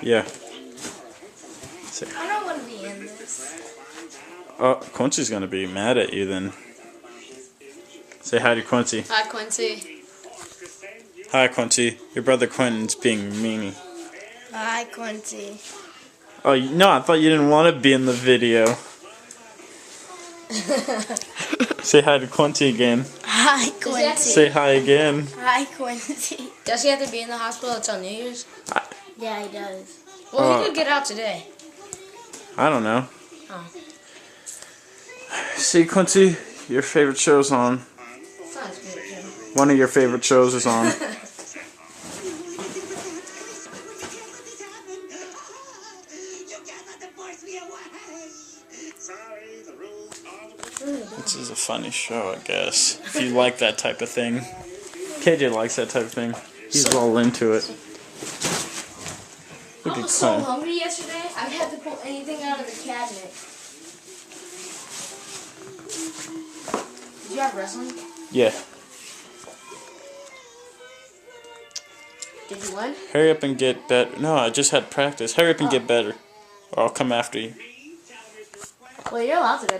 Yeah. I don't want to be in this. Oh, Quincy's gonna be mad at you then. Say hi to Quincy. Hi, Quincy. Hi, Quincy. Your brother Quentin's being meanie. Hi, Quincy. Oh, no, I thought you didn't want to be in the video. Say hi to Quincy again. Hi, Quincy. Say hi again. Hi, Quincy. Does he have to be in the hospital until New Year's? Yeah, he does. Well, he could get out today. I don't know. Oh. See, Quincy, your favorite show's on. Sounds good, Jim. One of your favorite shows is on. This is a funny show, I guess. If you like that type of thing. KJ likes that type of thing. He's all into it. Look I at was so Quentin. hungry yesterday, I had to pull anything out of the cabinet. Did you have wrestling? Yeah. Did you win? Hurry up and get better. No, I just had practice. Hurry up and get better. Or I'll come after you. Well, you're allowed to go.